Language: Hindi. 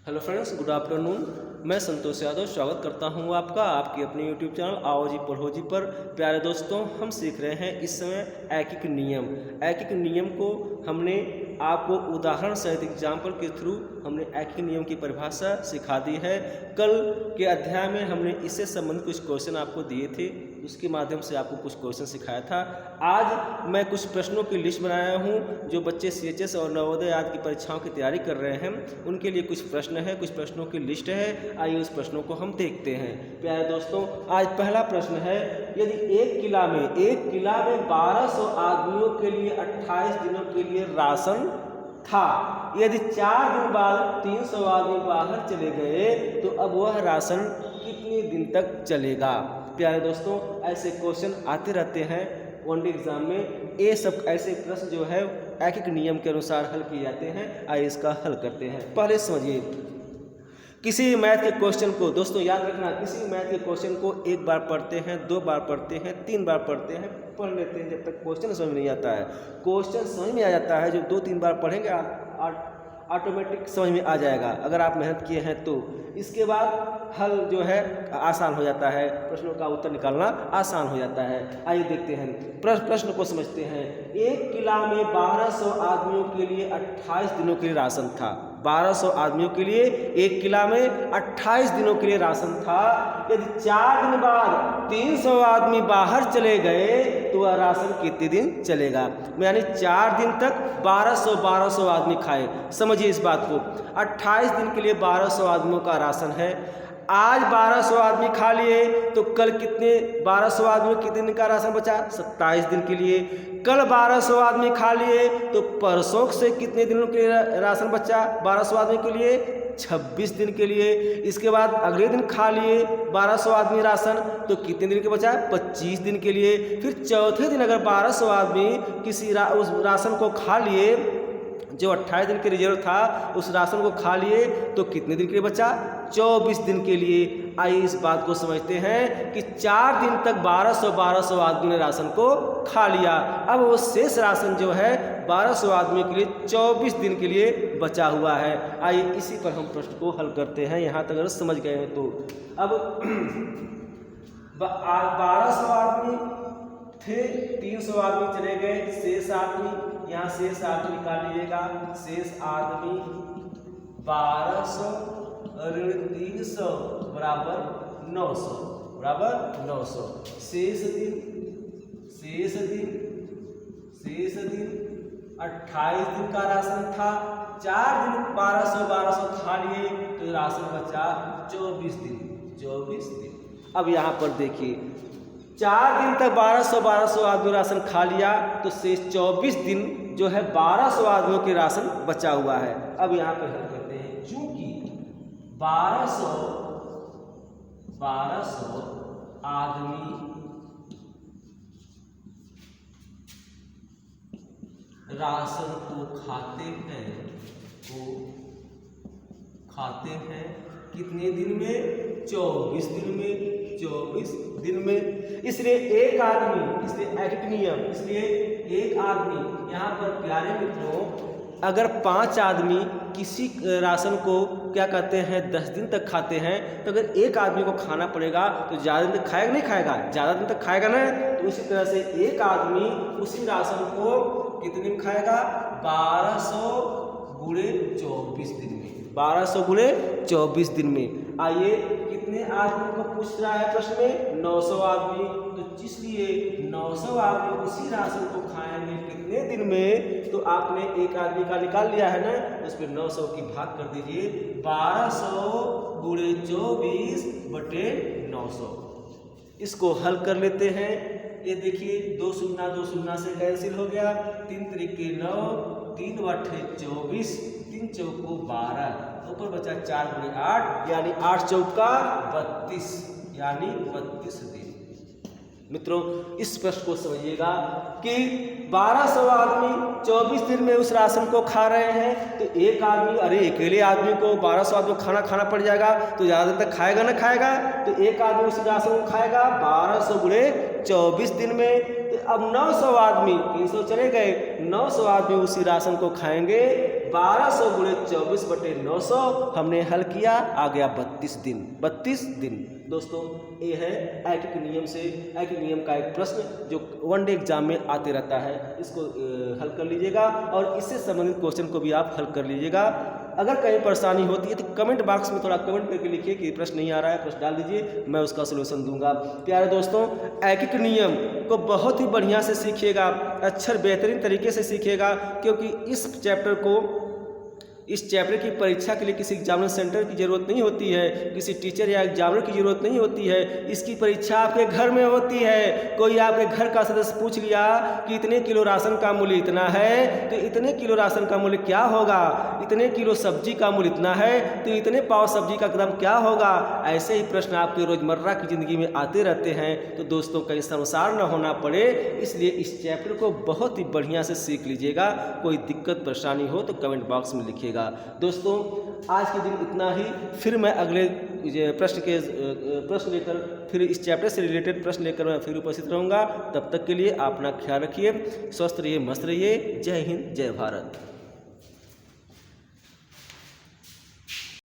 Hello friends, good afternoon. मैं संतोष यादव स्वागत करता हूं आपका आपकी अपने यूट्यूब चैनल आओ जी पढ़ो जी पर। प्यारे दोस्तों, हम सीख रहे हैं इस समय ऐकिक नियम। ऐकिक नियम को हमने आपको उदाहरण सहित एग्जाम्पल के थ्रू हमने ऐकिक नियम की परिभाषा सिखा दी है। कल के अध्याय में हमने इससे संबंधित कुछ क्वेश्चन आपको दिए थे, उसके माध्यम से आपको कुछ क्वेश्चन सिखाया था। आज मैं कुछ प्रश्नों की लिस्ट बनाया हूं जो बच्चे CHS और नवोदय आदि की परीक्षाओं की तैयारी कर रहे हैं, उनके लिए कुछ प्रश्न है, कुछ प्रश्नों की लिस्ट है। आइए उस प्रश्नों को हम देखते हैं। प्यारे दोस्तों, आज पहला प्रश्न है, यदि एक किला में 1200 आदमियों के लिए 28 दिनों के लिए राशन था, यदि 4 दिन बाद 300 आदमी बाहर चले गए तो अब वह राशन कितने दिन तक चलेगा। प्यारे दोस्तों, ऐसे क्वेश्चन आते रहते हैं वनडे एग्जाम में। ये सब ऐसे प्रश्न जो है ऐकिक नियम के अनुसार हल किए जाते हैं। आइए इसका हल करते हैं। पहले समझिए, किसी मैथ के क्वेश्चन को, दोस्तों याद रखना, किसी मैथ के क्वेश्चन को एक बार पढ़ते हैं, 2 बार पढ़ते हैं, 3 बार पढ़ते हैं, पढ़ लेते हैं जब तक क्वेश्चन समझ नहीं आता है। क्वेश्चन समझ में आ जाता है, जो 2-3 बार पढ़ेंगे ऑटोमेटिक समझ में आ जाएगा अगर आप मेहनत किए हैं तो। इसके बाद हल जो है आसान हो जाता है, प्रश्नों का उत्तर निकालना आसान हो जाता है। आइए देखते हैं, प्रश्न को समझते हैं। एक किला में 1200 आदमियों के लिए 28 दिनों के लिए राशन था। 1200 आदमियों के लिए एक किला में 28 दिनों के लिए राशन था। यदि 4 दिन बाद 300 आदमी बाहर चले गए तो वह राशन कितने दिन चलेगा। यानी 4 दिन तक 1200 आदमी खाए। समझिए इस बात को, 28 दिन के लिए 1200 आदमियों का राशन है। आज 1200 आदमी खा लिए तो कल कितने 1200 आदमी कितने दिन का राशन बचा, 27 दिन के लिए। कल 1200 आदमी खा लिए तो परसों से कितने दिनों के लिए राशन बचा 1200 आदमी के लिए, 26 दिन के लिए। इसके बाद अगले दिन खा लिए 1200 आदमी राशन तो कितने दिन के बचा, 25 दिन के लिए। फिर चौथे दिन अगर 1200 आदमी किसी उस राशन को खा लिए, जो 28 दिन के रिजर्व था उस राशन को खा लिए तो कितने दिन के लिए बचा, 24 दिन के लिए। आइए इस बात को समझते हैं कि 4 दिन तक 1200 आदमी ने राशन को खा लिया। अब वो शेष राशन जो है 1200 आदमी के लिए 24 दिन के लिए बचा हुआ है। आइए इसी पर हम प्रश्न को हल करते हैं, यहाँ तक अगर समझ गए हैं तो। अब 1200 आदमी थे, 300 आदमी चले गए, शेष आदमी, यहाँ शेष आदमी निकाल लीजिएगा। शेष आदमी 1200 ऋण 300 बराबर 900 शेष दिन 28 दिन का राशन था। 4 दिन 1200 खा लिए तो राशन बचा 24 दिन। अब यहाँ पर देखिए, 4 दिन तक 1200 आदमी राशन खा लिया तो शेष 24 दिन जो है 1200 आदमियों के राशन बचा हुआ है। अब यहाँ पर हल करते हैं, चूंकि 1200 आदमी राशन को खाते हैं कितने दिन में, 24 दिन में। इसलिए एक आदमी यहाँ पर प्यारे मित्रों, अगर 5 आदमी किसी राशन को क्या कहते हैं 10 दिन तक खाते हैं, तो अगर एक आदमी को खाना पड़ेगा तो ज़्यादा दिन तक खाएगा नहीं खाएगा, ज़्यादा दिन तक खाएगा ना। तो उसी तरह से एक आदमी उसी राशन को कितने दिन खाएगा, 1200 गुणे 24 दिन में। 1200 गुणे 24 दिन में। आइए, कितने आदमी को पूछ रहा है प्रश्न में, 900 आदमी। तो इसलिए 900 आदमी उसी राशन को खाएंगे कितने दिन में, तो आपने एक आदमी का निकाल लिया है ना, उस पर 900 की भाग कर दीजिए। 1200 गुणे 24 बटे 900। इसको हल कर लेते हैं। ये देखिए, 2 शून्य से कैंसिल हो गया, 3 त्रिके 9, 3 बटे 24, 3 चौको 12, ऊपर बचा 4 गुणे 8 यानी 8 चौका 32 यानी 32 दिन। मित्रों, इस प्रश्न को समझिएगा कि 1200 आदमी 24 दिन में उस राशन को खा रहे हैं, तो एक आदमी, अरे अकेले आदमी को 1200 आदमी को खाना पड़ जाएगा तो ज़्यादा दिन तक खाएगा ना खाएगा, तो एक आदमी उस राशन को खाएगा 1200 गुणे 24 दिन में। तो अब 900 आदमी, 300 चले गए, 900 आदमी उसी राशन को खाएंगे 1200 गुणे 24/900 हमने हल किया, आ गया 32 दिन। 32 दिन दोस्तों, ये है ऐकिक नियम से, ऐकिक नियम का एक प्रश्न जो वनडे एग्जाम में आते रहता है। इसको हल कर लीजिएगा और इससे संबंधित क्वेश्चन को भी आप हल कर लीजिएगा। अगर कहीं परेशानी होती है तो कमेंट बॉक्स में थोड़ा कमेंट करके लिखिए कि प्रश्न नहीं आ रहा है, प्रश्न डाल दीजिए, मैं उसका सलूशन दूंगा। प्यारे दोस्तों, ऐकिक नियम को बहुत ही बढ़िया से सीखिएगा, अक्षर बेहतरीन तरीके से सीखिएगा, क्योंकि इस चैप्टर की परीक्षा के लिए किसी एग्जामिनेशन सेंटर की ज़रूरत नहीं होती है, किसी टीचर या एग्जामिनर की ज़रूरत नहीं होती है। इसकी परीक्षा आपके घर में होती है। कोई आपके घर का सदस्य पूछ लिया कि इतने किलो राशन का मूल्य इतना है, तो इतने किलो राशन का मूल्य क्या होगा, इतने किलो सब्जी का मूल्य इतना है, तो इतने पाव सब्जी का दाम क्या होगा। ऐसे ही प्रश्न आपके रोज़मर्रा की ज़िंदगी में आते रहते हैं। तो दोस्तों, कहीं शर्मसार न होना पड़े, इसलिए इस चैप्टर को बहुत ही बढ़िया से सीख लीजिएगा। कोई दिक्कत परेशानी हो तो कमेंट बॉक्स में लिखिएगा। दोस्तों, आज के दिन इतना ही। फिर मैं अगले प्रश्न लेकर, फिर इस चैप्टर से रिलेटेड प्रश्न लेकर मैं फिर उपस्थित रहूँगा। तब तक के लिए अपना ख्याल रखिए, स्वस्थ रहिए, मस्त रहिए। जय हिंद, जय भारत।